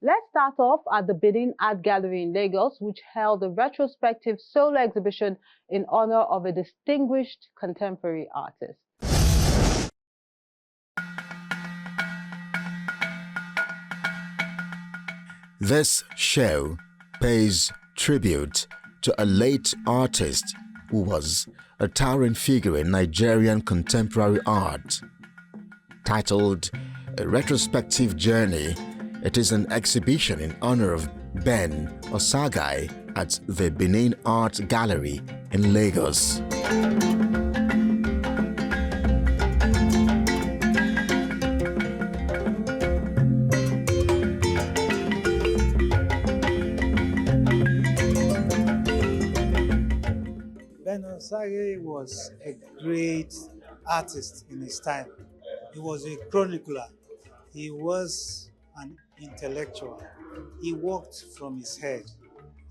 Let's start off at the Benin Art Gallery in Lagos, which held a retrospective solo exhibition in honor of a distinguished contemporary artist. This show pays tribute to a late artist who was a towering figure in Nigerian contemporary art. Titled A Retrospective Journey, it is an exhibition in honor of Ben Osaghae at the Benin Art Gallery in Lagos. Ben Osaghae was a great artist in his time. He was a chronicler. He was an intellectual. He worked from his head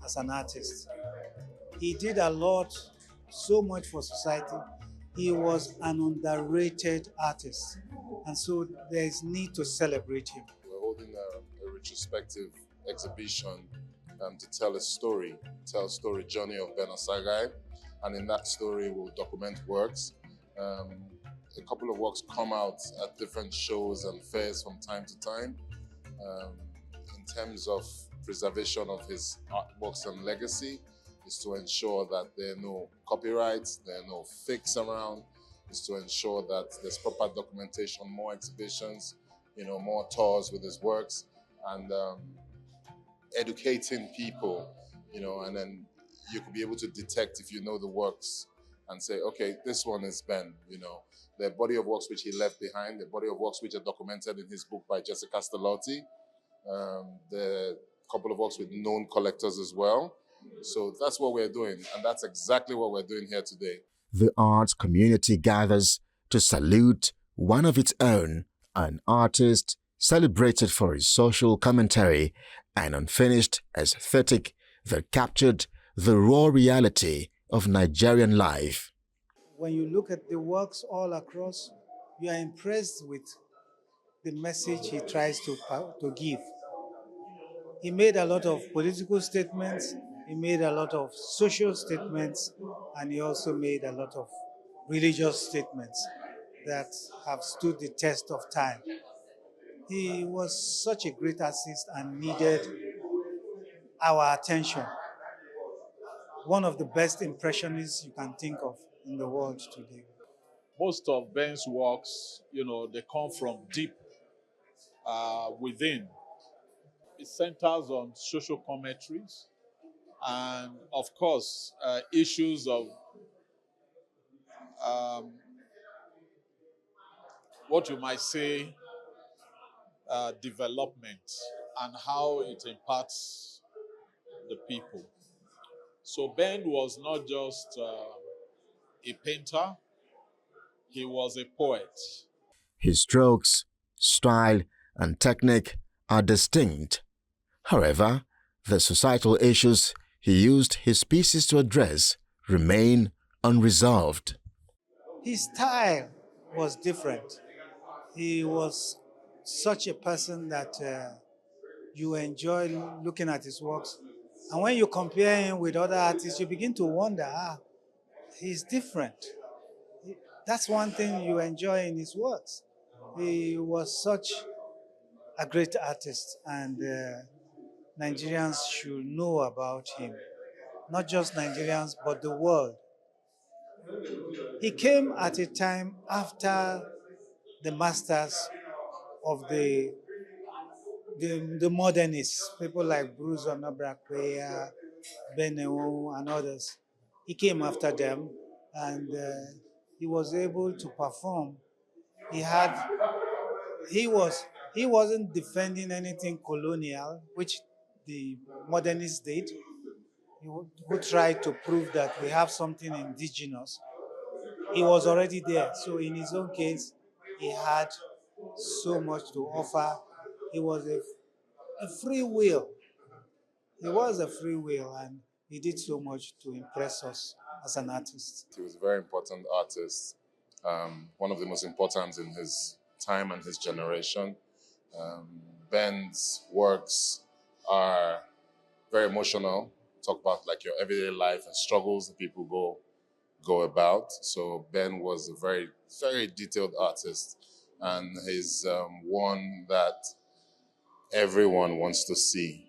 as an artist. He did a lot, so much for society. He was an underrated artist. And so there is need to celebrate him. We're holding a retrospective exhibition to tell a story journey of Ben Osaghae. And in that story, we'll document works. A couple of works come out at different shows and fairs from time to time. In terms of preservation of his artworks and legacy, is to ensure that there are no copyrights, there are no fakes around, is to ensure that there's proper documentation, more exhibitions, more tours with his works, and educating people, and then you could be able to detect if you know the works and say, okay, this one is Ben, the body of works which he left behind, the body of works which are documented in his book by Jessica Stellotti, the couple of works with known collectors as well. So that's what we're doing, and that's exactly what we're doing here today. The arts community gathers to salute one of its own, an artist celebrated for his social commentary and unfinished aesthetic that captured the raw reality of Nigerian life. When you look at the works all across, you are impressed with the message he tries to give. He made a lot of political statements, he made a lot of social statements, and he also made a lot of religious statements that have stood the test of time. He was such a great artist and needed our attention. One of the best impressionists you can think of in the world today. Most of Ben's works, they come from deep within. It centers on social commentaries and, of course, issues of what you might say development and how it impacts the people. So Ben was not just a painter, he was a poet. His strokes, style, and technique are distinct. However, the societal issues he used his pieces to address remain unresolved. His style was different. He was such a person that you enjoy looking at his works. And when you compare him with other artists, you begin to wonder, he's different. That's one thing you enjoy in his works. He was such a great artist, and Nigerians should know about him. Not just Nigerians, but the world. He came at a time after the masters of the modernists, people like Bruce Onabrakwe, Benin, and others. He came after them, and he was able to perform. He wasn't defending anything colonial, which the modernists did. Who tried to prove that we have something indigenous. He was already there. So in his own case, he had so much to offer. He was a free will. He was a free will, and he did so much to impress us as an artist. He was a very important artist, one of the most important in his time and his generation. Ben's works are very emotional. Talk about like your everyday life and struggles that people go about. So Ben was a very, very detailed artist, and he's one that everyone wants to see,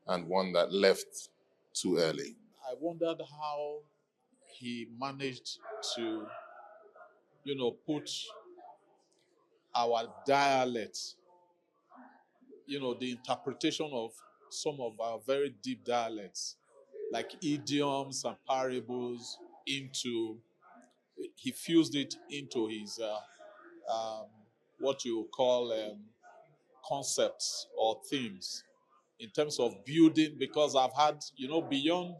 and one that left too early. I wondered how he managed to, put our dialect, the interpretation of some of our very deep dialects, like idioms and parables, he fused it into his, what you call concepts or themes in terms of building, because I've had, beyond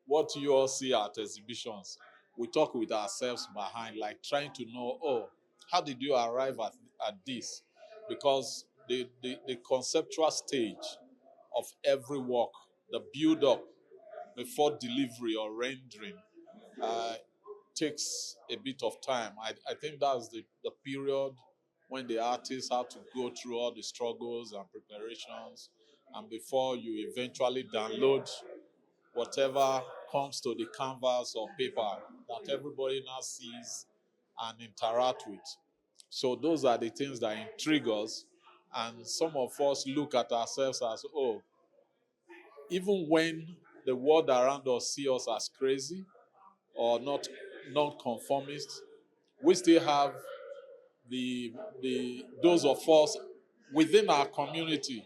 what you all see at exhibitions, we talk with ourselves behind, like trying to know, oh, how did you arrive at this? Because the conceptual stage of every work, the build up before delivery or rendering, uh, takes a bit of time. I think that's the period when the artists have to go through all the struggles and preparations, and before you eventually download whatever comes to the canvas or paper that everybody now sees and interact with. So those are the things that intrigue us. And some of us look at ourselves as, oh, even when the world around us see us as crazy or not non-conformist, we still have the those of us within our community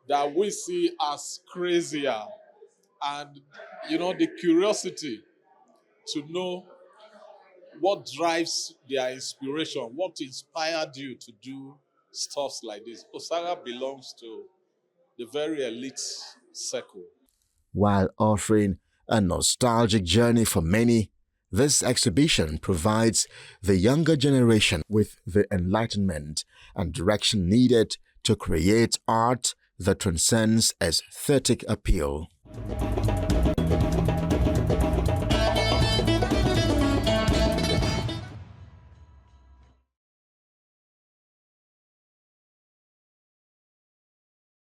that we see as crazier, and the curiosity to know what drives their inspiration, what inspired you to do stuff like this. Osaghae belongs to the very elite circle. While offering a nostalgic journey for many, this exhibition provides the younger generation with the enlightenment and direction needed to create art that transcends aesthetic appeal.